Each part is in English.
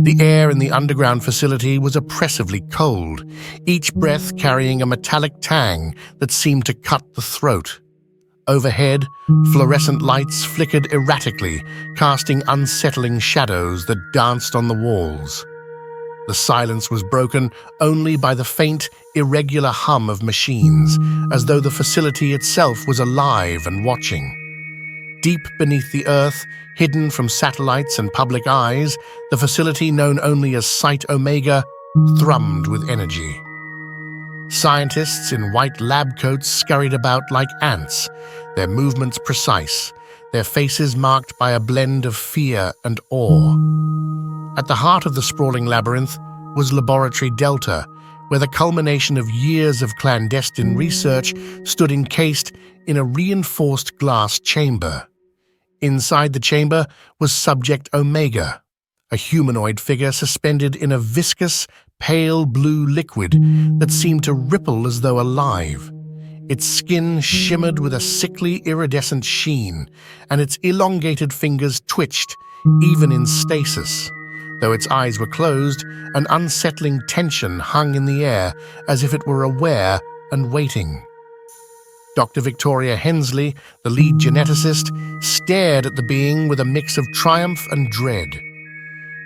The air in the underground facility was oppressively cold, each breath carrying a metallic tang that seemed to cut the throat. Overhead, fluorescent lights flickered erratically, casting unsettling shadows that danced on the walls. The silence was broken only by the faint, irregular hum of machines, as though the facility itself was alive and watching. Deep beneath the earth, hidden from satellites and public eyes, the facility known only as Site Omega thrummed with energy. Scientists in white lab coats scurried about like ants, their movements precise, their faces marked by a blend of fear and awe. At the heart of the sprawling labyrinth was Laboratory Delta, where the culmination of years of clandestine research stood encased in a reinforced glass chamber. Inside the chamber was Subject Omega, a humanoid figure suspended in a viscous, pale blue liquid that seemed to ripple as though alive. Its skin shimmered with a sickly, iridescent sheen, and its elongated fingers twitched, even in stasis. Though its eyes were closed, an unsettling tension hung in the air as if it were aware and waiting. Dr. Victoria Hensley, the lead geneticist, stared at the being with a mix of triumph and dread.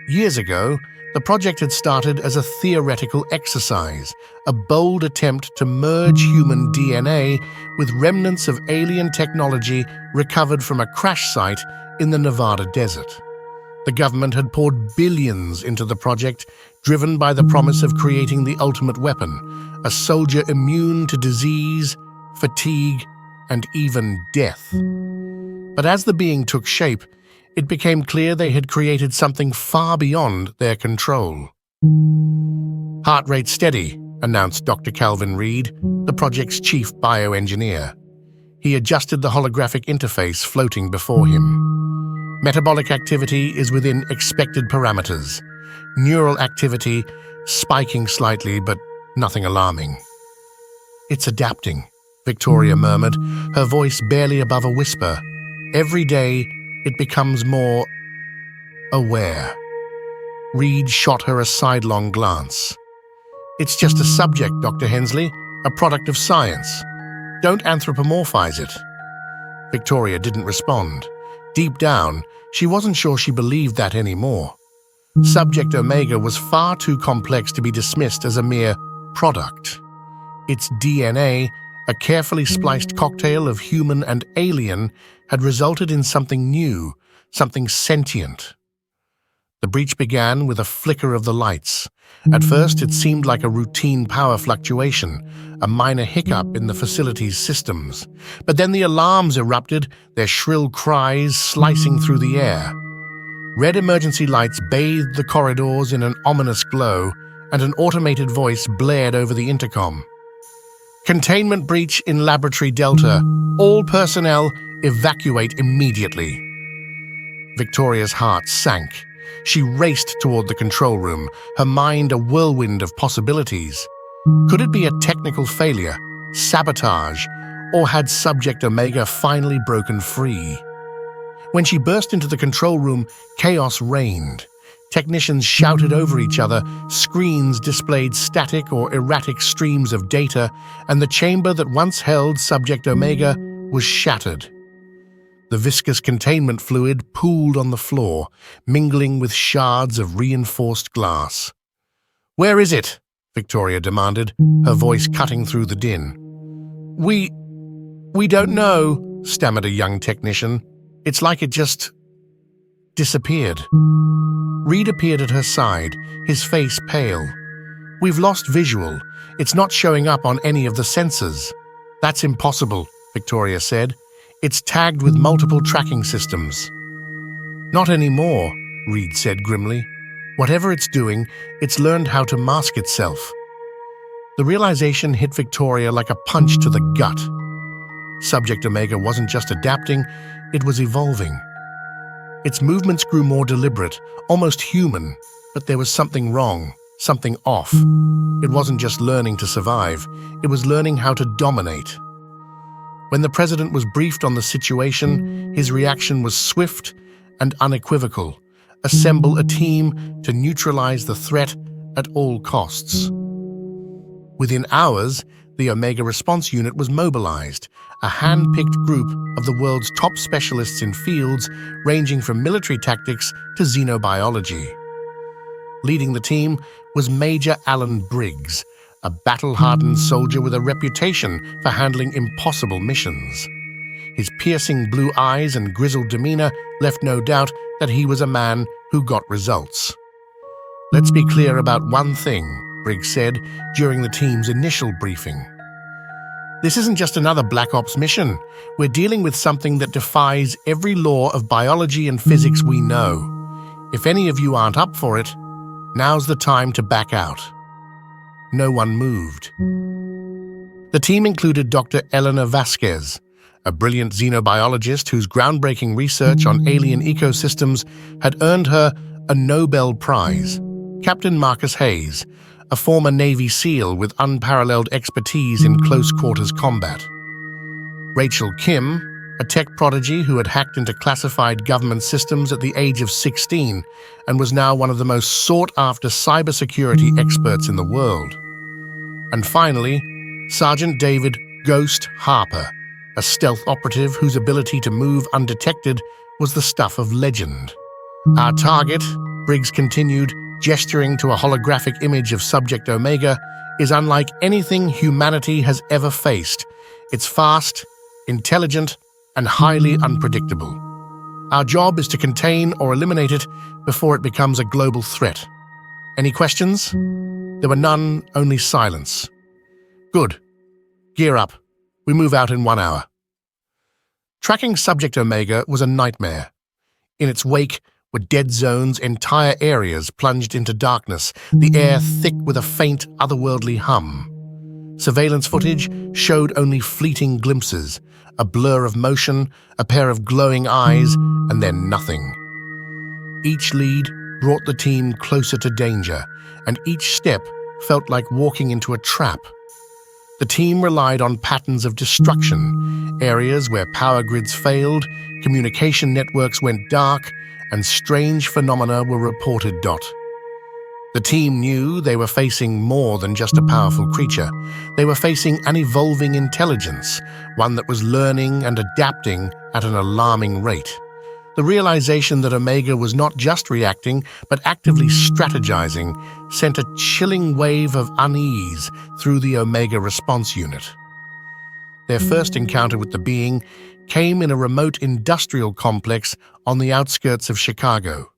Years ago, the project had started as a theoretical exercise, a bold attempt to merge human DNA with remnants of alien technology recovered from a crash site in the Nevada desert. The government had poured billions into the project, driven by the promise of creating the ultimate weapon, a soldier immune to disease, fatigue, and even death. But as the being took shape, it became clear they had created something far beyond their control. "Heart rate steady," announced Dr. Calvin Reed, the project's chief bioengineer. He adjusted the holographic interface floating before him. "Metabolic activity is within expected parameters. Neural activity spiking slightly, but nothing alarming." "It's adapting," Victoria murmured, her voice barely above a whisper. "Every day, it becomes more aware." Reed shot her a sidelong glance. "It's just a subject, Dr. Hensley, a product of science. Don't anthropomorphize it." Victoria didn't respond. Deep down, she wasn't sure she believed that anymore. Subject Omega was far too complex to be dismissed as a mere product. Its DNA, a carefully spliced cocktail of human and alien, had resulted in something new, something sentient. The breach began with a flicker of the lights. At first, it seemed like a routine power fluctuation, a minor hiccup in the facility's systems. But then the alarms erupted, their shrill cries slicing through the air. Red emergency lights bathed the corridors in an ominous glow, and an automated voice blared over the intercom. "Containment breach in Laboratory Delta. All personnel evacuate immediately." Victoria's heart sank. She raced toward the control room, her mind a whirlwind of possibilities. Could it be a technical failure, sabotage, or had Subject Omega finally broken free? When she burst into the control room, chaos reigned. Technicians shouted over each other, screens displayed static or erratic streams of data, and the chamber that once held Subject Omega was shattered. The viscous containment fluid pooled on the floor, mingling with shards of reinforced glass. "Where is it?" Victoria demanded, her voice cutting through the din. We don't know," stammered a young technician. "It's like it just disappeared." Reed appeared at her side, his face pale. "We've lost visual. It's not showing up on any of the sensors." "That's impossible," Victoria said. "It's tagged with multiple tracking systems." "Not anymore," Reed said grimly. "Whatever it's doing, it's learned how to mask itself." The realization hit Victoria like a punch to the gut. Subject Omega wasn't just adapting, it was evolving. Its movements grew more deliberate, almost human, but there was something wrong, something off. It wasn't just learning to survive, it was learning how to dominate. When the president was briefed on the situation, his reaction was swift and unequivocal, assemble a team to neutralize the threat at all costs. Within hours, the Omega Response Unit was mobilized, a hand-picked group of the world's top specialists in fields ranging from military tactics to xenobiology. Leading the team was Major Alan Briggs, a battle-hardened soldier with a reputation for handling impossible missions. His piercing blue eyes and grizzled demeanor left no doubt that he was a man who got results. "Let's be clear about one thing," Briggs said during the team's initial briefing. "This isn't just another Black Ops mission. We're dealing with something that defies every law of biology and physics we know. If any of you aren't up for it, now's the time to back out." No one moved. The team included Dr. Elena Vasquez, a brilliant xenobiologist whose groundbreaking research on alien ecosystems had earned her a Nobel Prize, Captain Marcus Hayes, a former Navy SEAL with unparalleled expertise in close-quarters combat, Rachel Kim, a tech prodigy who had hacked into classified government systems at the age of 16 and was now one of the most sought-after cybersecurity experts in the world. And finally, Sergeant David "Ghost" Harper, a stealth operative whose ability to move undetected was the stuff of legend. "Our target," Briggs continued, gesturing to a holographic image of Subject Omega, "is unlike anything humanity has ever faced. It's fast, intelligent, and highly unpredictable. Our job is to contain or eliminate it before it becomes a global threat. Any questions?" There were none, only silence. "Good. Gear up. We move out in 1 hour." Tracking Subject Omega was a nightmare. In its wake were dead zones, entire areas plunged into darkness, the air thick with a faint, otherworldly hum. Surveillance footage showed only fleeting glimpses, a blur of motion, a pair of glowing eyes, and then nothing. Each lead brought the team closer to danger, and each step felt like walking into a trap. The team relied on patterns of destruction, areas where power grids failed, communication networks went dark, and strange phenomena were reported. The team knew they were facing more than just a powerful creature. They were facing an evolving intelligence, one that was learning and adapting at an alarming rate. The realization that Omega was not just reacting, but actively strategizing, sent a chilling wave of unease through the Omega Response Unit. Their first encounter with the being came in a remote industrial complex on the outskirts of Chicago.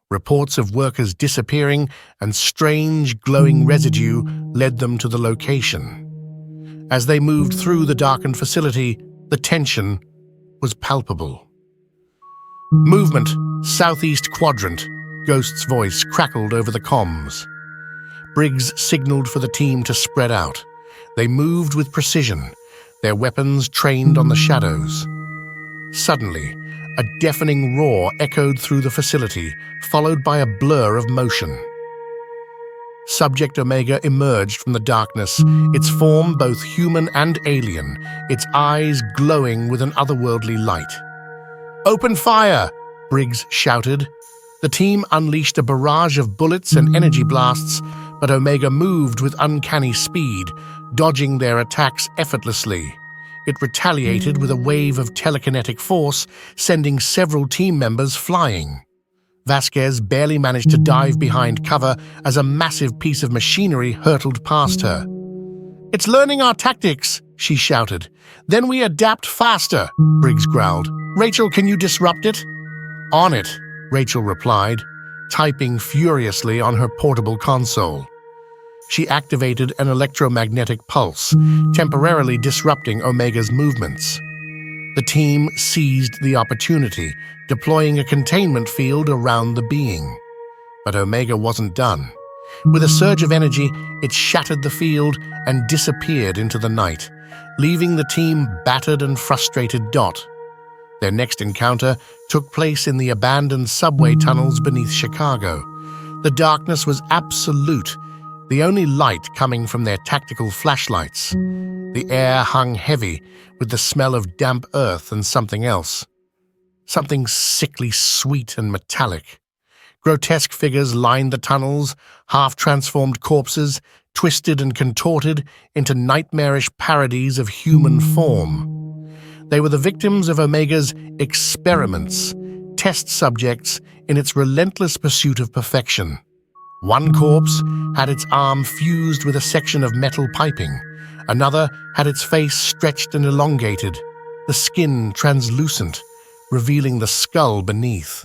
Reports of workers disappearing and strange glowing residue led them to the location. As they moved through the darkened facility, the tension was palpable. "Movement, southeast quadrant," Ghost's voice crackled over the comms. Briggs signaled for the team to spread out. They moved with precision, their weapons trained on the shadows. Suddenly, a deafening roar echoed through the facility, followed by a blur of motion. Subject Omega emerged from the darkness, its form both human and alien, its eyes glowing with an otherworldly light. "Open fire!" Briggs shouted. The team unleashed a barrage of bullets and energy blasts, but Omega moved with uncanny speed, dodging their attacks effortlessly. It retaliated with a wave of telekinetic force, sending several team members flying. Vasquez barely managed to dive behind cover as a massive piece of machinery hurtled past her. "It's learning our tactics," she shouted. "Then we adapt faster," Briggs growled. "Rachel, can you disrupt it?" "On it," Rachel replied, typing furiously on her portable console. She activated an electromagnetic pulse, temporarily disrupting Omega's movements. The team seized the opportunity, deploying a containment field around the being. But Omega wasn't done. With a surge of energy, it shattered the field and disappeared into the night, leaving the team battered and frustrated. Their next encounter took place in the abandoned subway tunnels beneath Chicago. The darkness was absolute, the only light coming from their tactical flashlights. The air hung heavy with the smell of damp earth and something else. Something sickly sweet and metallic. Grotesque figures lined the tunnels, half-transformed corpses, twisted and contorted into nightmarish parodies of human form. They were the victims of Omega's experiments, test subjects in its relentless pursuit of perfection. One corpse had its arm fused with a section of metal piping. Another had its face stretched and elongated, the skin translucent, revealing the skull beneath.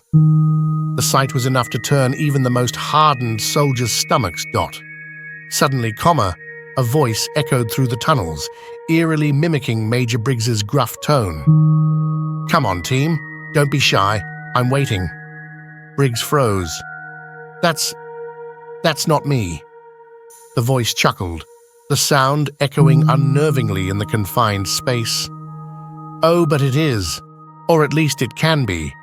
The sight was enough to turn even the most hardened soldier's stomachs. Suddenly, a voice echoed through the tunnels, eerily mimicking Major Briggs's gruff tone. "Come on, team. Don't be shy. I'm waiting." Briggs froze. That's not me." The voice chuckled, the sound echoing unnervingly in the confined space. "Oh, but it is. Or at least it can be.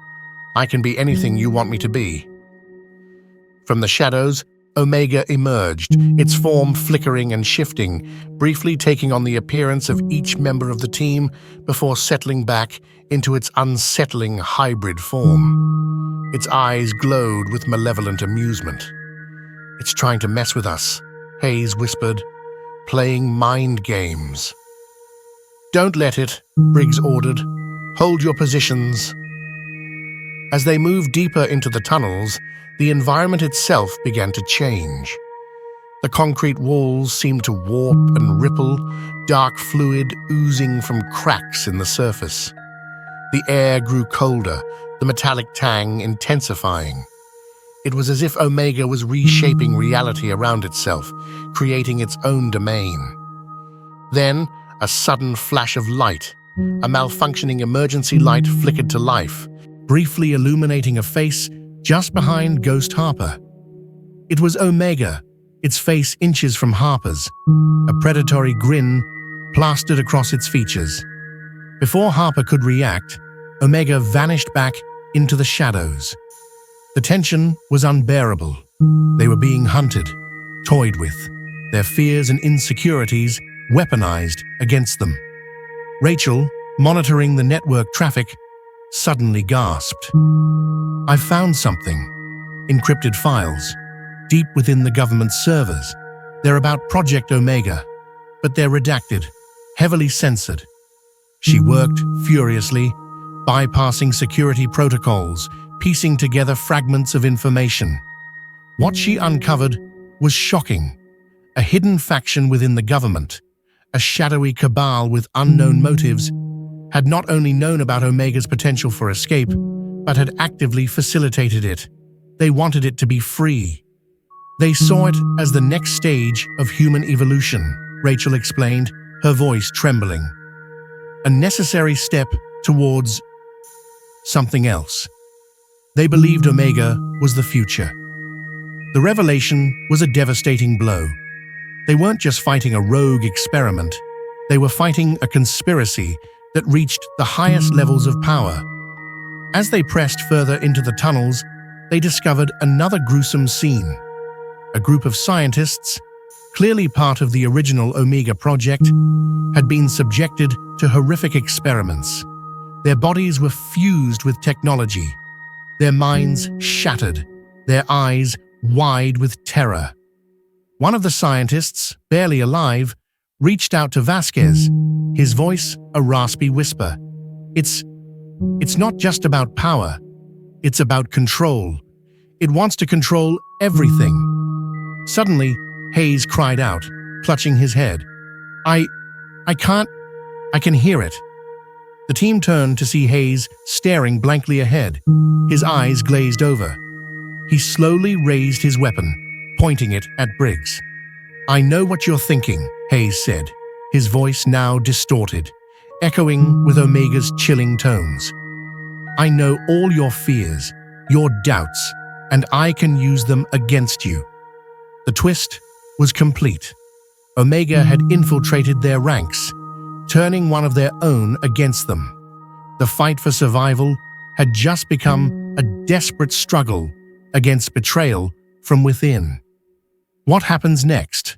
I can be anything you want me to be." From the shadows, Omega emerged, its form flickering and shifting, briefly taking on the appearance of each member of the team before settling back into its unsettling hybrid form. Its eyes glowed with malevolent amusement. "It's trying to mess with us," Hayes whispered, "playing mind games." "Don't let it," Briggs ordered. "Hold your positions." As they moved deeper into the tunnels, the environment itself began to change. The concrete walls seemed to warp and ripple, dark fluid oozing from cracks in the surface. The air grew colder, the metallic tang intensifying. It was as if Omega was reshaping reality around itself, creating its own domain. Then, a sudden flash of light. A malfunctioning emergency light flickered to life, briefly illuminating a face just behind Ghost Harper. It was Omega, its face inches from Harper's, a predatory grin plastered across its features. Before Harper could react, Omega vanished back into the shadows. The tension was unbearable. They were being hunted, toyed with, their fears and insecurities weaponized against them. Rachel, monitoring the network traffic, suddenly gasped. "I've found something. Encrypted files, deep within the government's servers. They're about Project Omega, but they're redacted, heavily censored." She worked furiously, bypassing security protocols, piecing together fragments of information. What she uncovered was shocking. A hidden faction within the government, a shadowy cabal with unknown motives, had not only known about Omega's potential for escape, but had actively facilitated it. They wanted it to be free. They saw it as the next stage of human evolution, Rachel explained, her voice trembling. A necessary step towards something else. They believed Omega was the future. The revelation was a devastating blow. They weren't just fighting a rogue experiment. They were fighting a conspiracy that reached the highest levels of power. As they pressed further into the tunnels, they discovered another gruesome scene. A group of scientists, clearly part of the original Omega project, had been subjected to horrific experiments. Their bodies were fused with technology, their minds shattered, their eyes wide with terror. One of the scientists, barely alive, reached out to Vasquez, his voice a raspy whisper. It's not just about power. It's about control. It wants to control everything." Suddenly, Hayes cried out, clutching his head. I can hear it." The team turned to see Hayes staring blankly ahead, his eyes glazed over. He slowly raised his weapon, pointing it at Briggs. "I know what you're thinking," Hayes said, his voice now distorted, echoing with Omega's chilling tones. "I know all your fears, your doubts, and I can use them against you." The twist was complete. Omega had infiltrated their ranks, turning one of their own against them. The fight for survival had just become a desperate struggle against betrayal from within. What happens next?